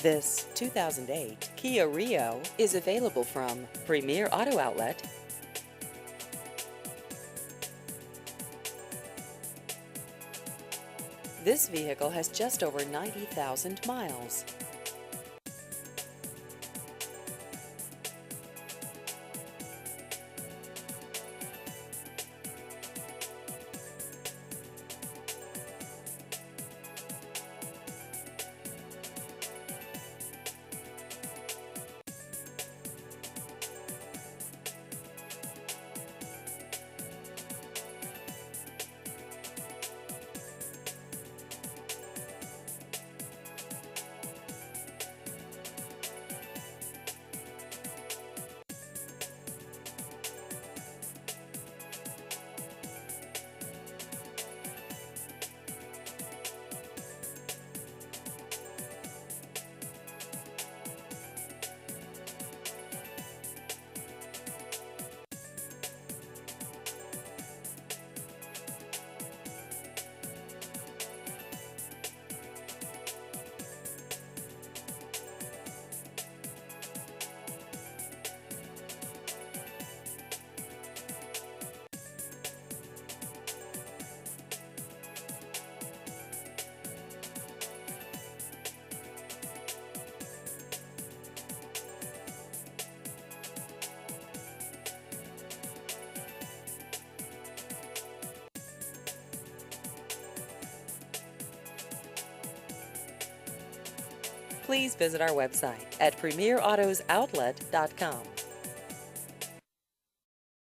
This 2008 Kia Rio is available from Premier Auto Outlet. This vehicle has just over 90,000 miles. Please visit our website at premierautosOutlet.com.